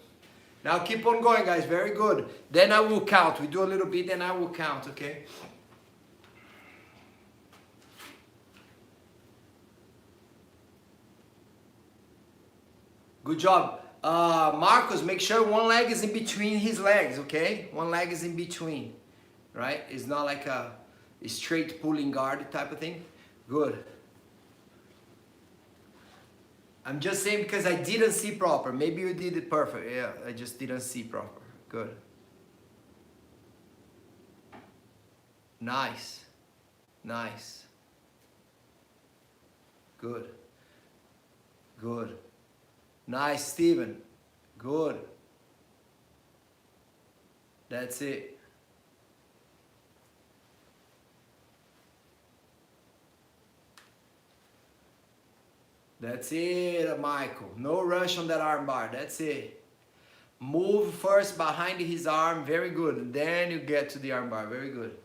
Now keep on going, guys. Very good. Then I will count. We do a little bit, and I will count. Okay. Good job. Marcos, make sure one leg is in between his legs, okay? One leg is in between. right? It's not like a straight pulling guard type of thing. Good. I'm just saying because I didn't see proper. Maybe you did it perfect. Yeah, I just didn't see proper. Good. Nice. Nice. Good. Good. Nice, Steven. Good. That's it. That's it, Michael. No rush on that arm bar. That's it. Move first behind his arm. Very good. Then you get to the arm bar. Very good.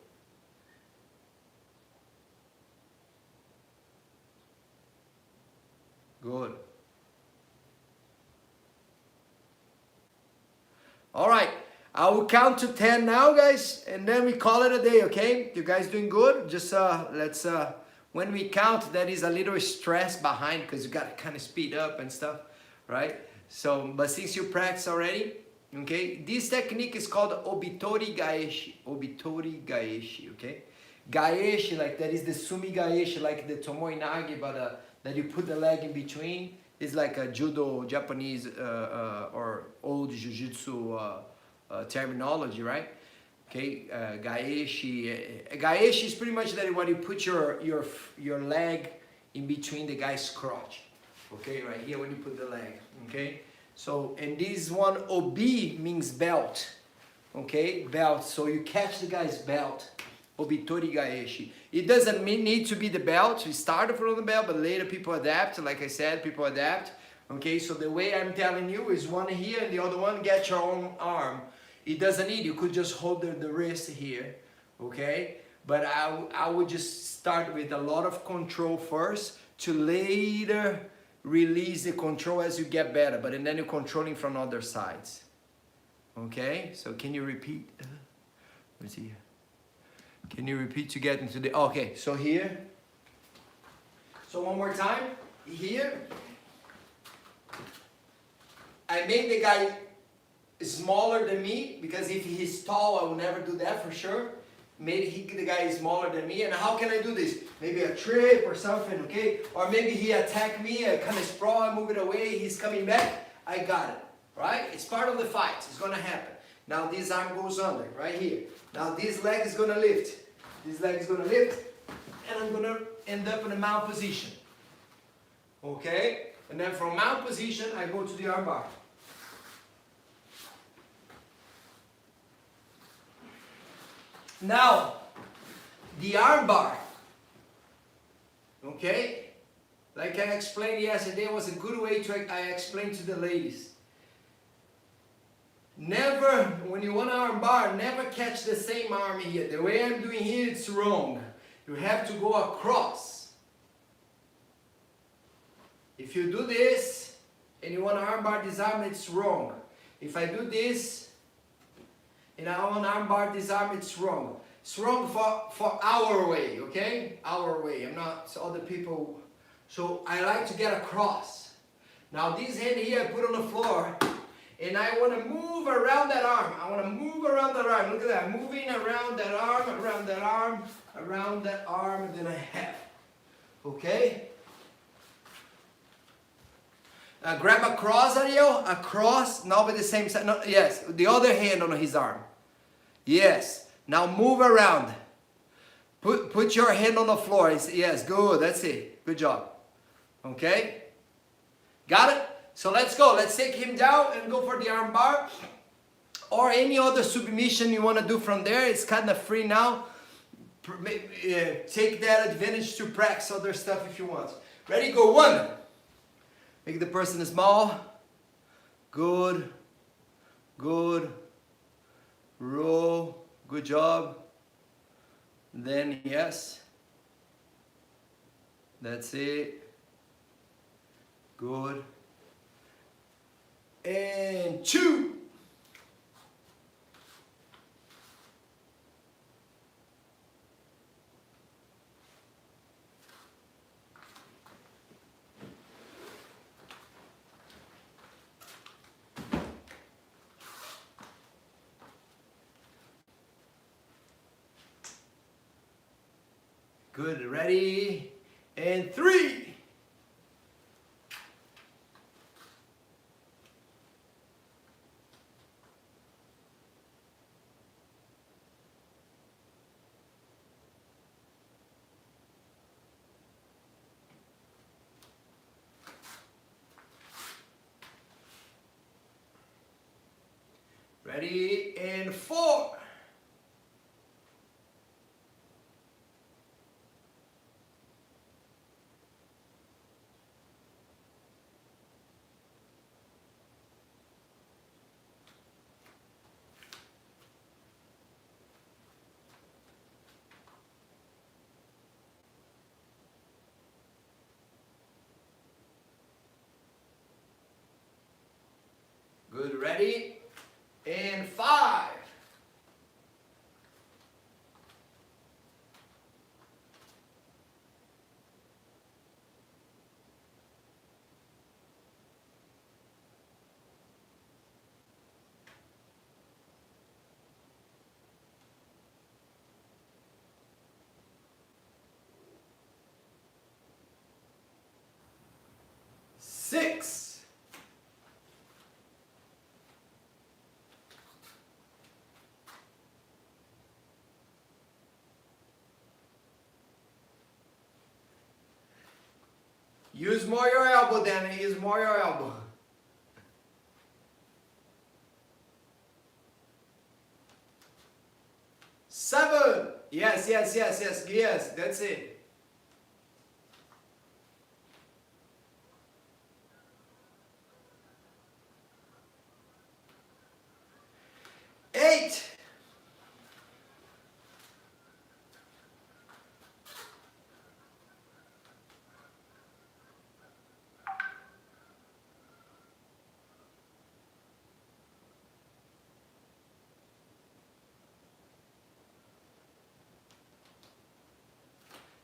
Good. All right. I will count to 10 now, guys, and then we call it a day, okay? You guys doing good? Just let's when we count, there is a little stress behind because you got to kind of speed up and stuff, right? So, but since you practice already, okay? This technique is called obitori gaeshi. Obitori gaeshi, okay? Gaeshi, like that is the sumi gaeshi, like the tomoe nage, but that you put the leg in between. Is like a judo, Japanese or old jiu-jitsu terminology, right? Okay, gaeshi. Gaeshi is pretty much that when you put your leg in between the guy's crotch. Okay, right here when you put the leg. Okay, so and this one obi means belt. Okay, belt. So you catch the guy's belt. Obitori gaeshi. It doesn't need to be the belt. We started from the belt, but later people adapt. Like I said, people adapt. Okay, so the way I'm telling you is one here and the other one, get your own arm. It doesn't need, you could just hold the wrist here. Okay, but I would just start with a lot of control first to later release the control as you get better. But and then you're controlling from other sides. Okay, so can you repeat? Let's see. Can you repeat to get into the, okay, so here. So one more time, here. I made the guy smaller than me, because if he's tall, I will never do that for sure. Maybe the guy is smaller than me, and how can I do this? Maybe a trip or something, okay? Or maybe he attacked me, I kind of sprawl, I move it away, he's coming back, I got it, right? It's part of the fight, it's gonna happen. Now this arm goes under, right here. Now this leg is gonna lift. This leg is gonna lift, and I'm gonna end up in a mount position. Okay? And then from mount position, I go to the arm bar. Now, the arm bar, okay? Like I explained yesterday, was a good way to, I explained to the ladies. Never, when you want an arm bar, never catch the same arm here. The way I'm doing here, it's wrong. You have to go across. If you do this, and you want an arm bar disarm, it's wrong. If I do this, and I want arm bar disarm, it's wrong. It's wrong for our way, okay? Our way, I'm not so other people. So I like to get across. Now this hand here I put on the floor, and I want to move around that arm. I want to move around that arm. Look at that, moving around that arm, around that arm, around that arm, and then I have. Okay? Grab across, Ariel. Across, not with the same side. No, yes, the other hand on his arm. Yes. Now move around. Put your hand on the floor. Yes, good. That's it. Good job. Okay? Got it? So let's go. Let's take him down and go for the arm bar. Or any other submission you want to do from there. It's kind of free now. Take that advantage to practice other stuff if you want. Ready? Go. 1. Make the person small. Good. Good. Roll. Good job. Then yes. That's it. Good. And 2. Good, ready, and 3. Ready, and 4. Good, ready, and 5. Six. Use more your elbow, Danny. Use more your elbow. 7. Yes, yes, yes, yes, yes. That's it. 8.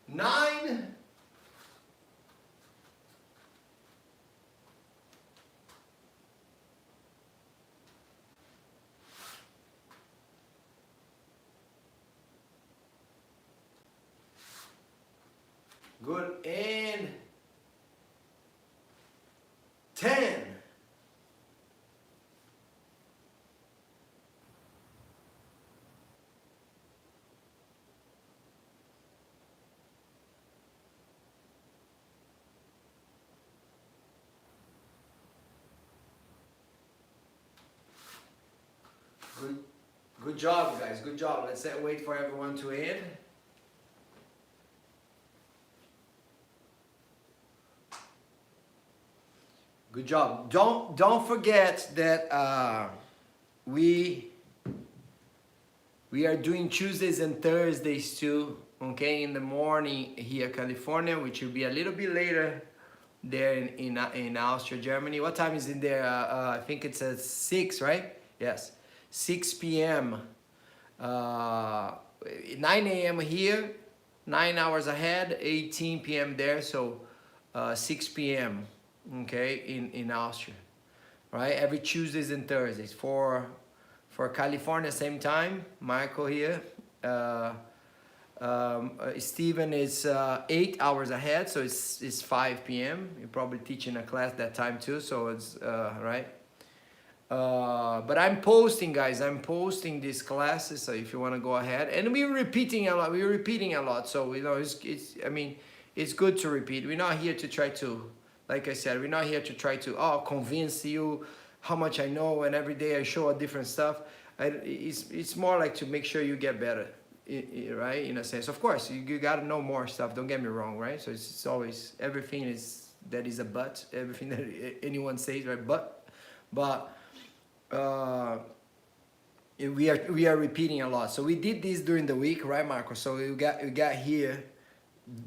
Nine. Good. And 10. Good, good job, guys. Good job. Let's wait for everyone to end. Good job. Don't forget that we are doing Tuesdays and Thursdays too. Okay, in the morning here, California, which will be a little bit later there in Austria, Germany. What time is it there? I think it's at 6, right? Yes, 6 p.m. 9 a.m. here, 9 hours ahead, 18 p.m. there, so 6 p.m. okay, in Austria, right? Every Tuesdays and Thursdays. For California, same time. Michael here. Steven is 8 hours ahead, so it's 5 p.m. You're probably teaching a class that time too, so it's right. But I'm posting, guys. I'm posting these classes, so if you want to go ahead, and we're repeating a lot. We're repeating a lot, so you know I mean, it's good to repeat. We're not here to try to, like I said, we're not here to try to convince you how much I know, and every day I show a different stuff. It's more like to make sure you get better, right? In a sense, of course, you got to know more stuff. Don't get me wrong, right? So it's always everything is a but. Everything that anyone says, right? But we are repeating a lot. So we did this during the week, right, Marco? So you got here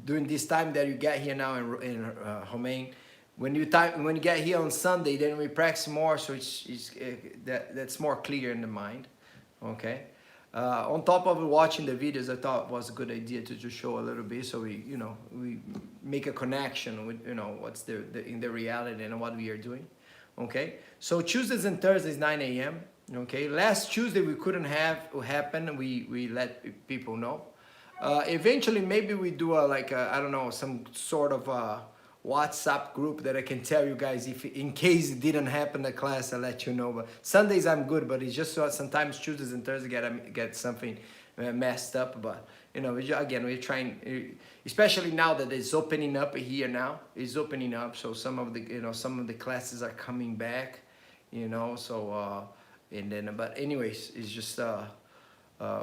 during this time that you get here now in Romain. When you get here on Sunday, then we practice more, so that's more clear in the mind, okay? On top of watching the videos, I thought it was a good idea to just show a little bit, so we make a connection with what's in the reality and what we are doing, okay? So Tuesdays and Thursdays 9 a.m. okay? Last Tuesday we couldn't have happen. We let people know. Eventually, maybe we do I don't know, some sort of WhatsApp group that I can tell you guys if in case it didn't happen the class. I'll let you know. But Sundays I'm good, but it's just sometimes Tuesdays and Thursdays get something messed up. But you know, again, we're trying, especially now that it's opening up here now. It's opening up, so some of the classes are coming back. You know, so and then but anyways, it's just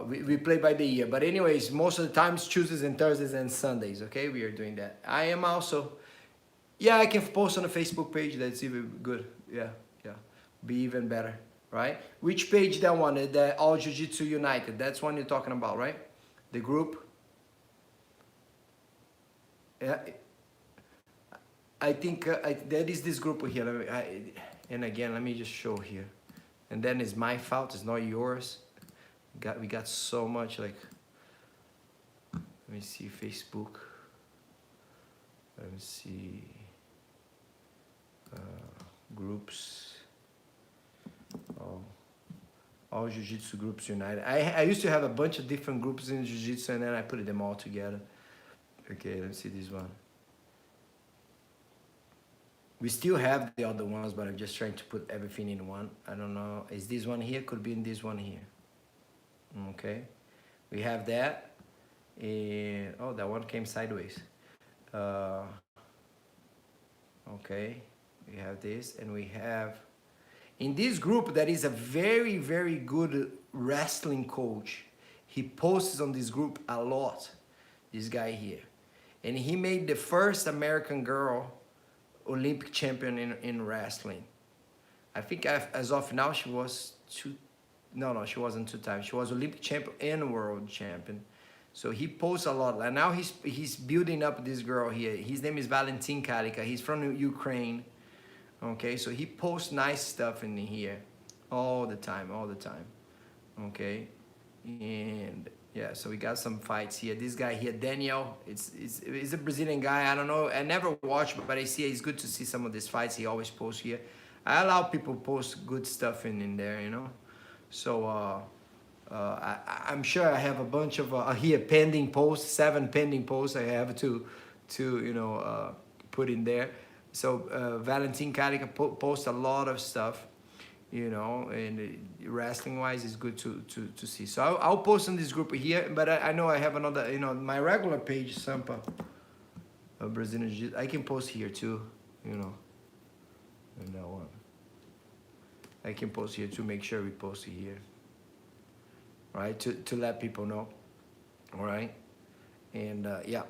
we play by the year. But anyways, most of the times Tuesdays and Thursdays and Sundays. Okay, we are doing that. I am also. Yeah, I can post on a Facebook page. That's even good. Yeah, be even better, right? Which page that one? The All Jiu Jitsu United. That's one you're talking about, right? The group. Yeah, I think that is this group here. And again, let me just show here. And then it's my fault. It's not yours. We got so much like. Let me see Facebook. Let me see. Groups. All Jiu-Jitsu groups united. I used to have a bunch of different groups in Jiu-Jitsu and then I put them all together. Okay, let's see this one. We still have the other ones, but I'm just trying to put everything in one. I don't know. Is this one here? Could be in this one here. Okay. We have that. And, oh, that one came sideways. Okay. We have this, and we have in this group that is a very, very good wrestling coach. He posts on this group a lot, this guy here. And he made the first American girl Olympic champion in wrestling. I think as of now she was she wasn't 2 times. She was Olympic champion and world champion. So he posts a lot. And now he's building up this girl here. His name is Valentin Kalika. He's from Ukraine. Okay, so he posts nice stuff in here all the time. Okay, and yeah, so we got some fights here. This guy here, Daniel, it's a Brazilian guy. I don't know, I never watched, but I see it's good to see some of these fights. He always posts here. I allow people post good stuff in there, you know. So I'm sure I have a bunch of here pending posts, 7 pending posts I have to you know put in there. So Valentin Kalika posts a lot of stuff, you know, and wrestling wise is good to see. So I'll post on this group here, but I know I have another, you know, my regular page, Sampa Brazilian Jiu-Jitsu. I can post here too, you know, and that one. I can post here too, make sure we post it here, right, to let people know, all right, and yeah.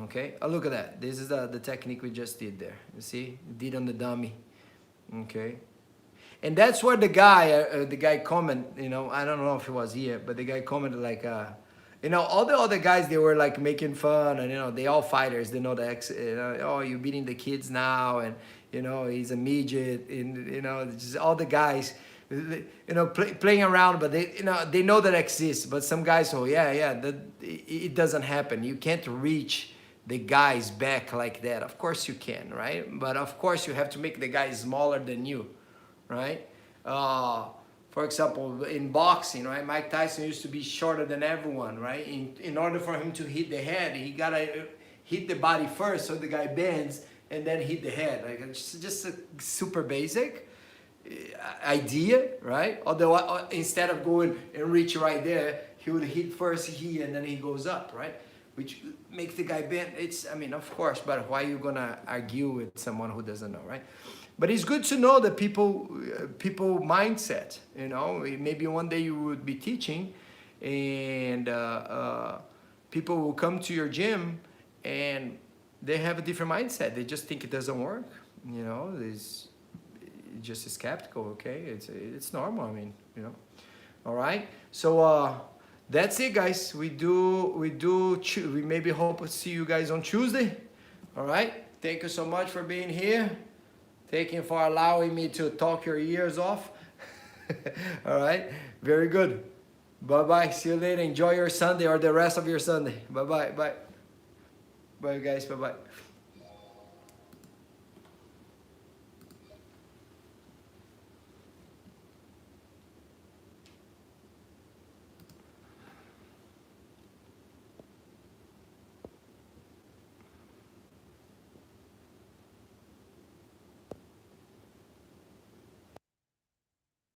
Okay, oh, look at that. This is the technique we just did there. You see, did on the dummy. Okay, and that's where the guy comment. You know, I don't know if he was here, but the guy commented like, you know, all the other guys, they were like making fun, and you know, they all fighters. They know oh, you're beating the kids now, and you know, he's a midget, and you know, just all the guys, you know, playing around, but they know that exists. But some guys, oh yeah, it doesn't happen. You can't reach the guy's back like that. Of course you can, right? But of course you have to make the guy smaller than you, right? For example, in boxing, right? Mike Tyson used to be shorter than everyone, right? In order for him to hit the head, he gotta hit the body first, so the guy bends and then hit the head. Like it's just a super basic idea, right? Although instead of going and reach right there, he would hit first here and then he goes up, right? Which makes the guy bend. I mean, of course, but why are you gonna argue with someone who doesn't know, right? But it's good to know the people mindset, you know. Maybe one day you would be teaching and people will come to your gym and they have a different mindset. They just think it doesn't work, you know. It's just skeptical, okay? It's normal, I mean, you know. All right, so that's it, guys. We maybe hope to see you guys on Tuesday. All right. Thank you so much for being here. Thank you for allowing me to talk your ears off. All right. Very good. Bye-bye. See you later. Enjoy your Sunday or the rest of your Sunday. Bye-bye. Bye. Bye, guys. Bye-bye.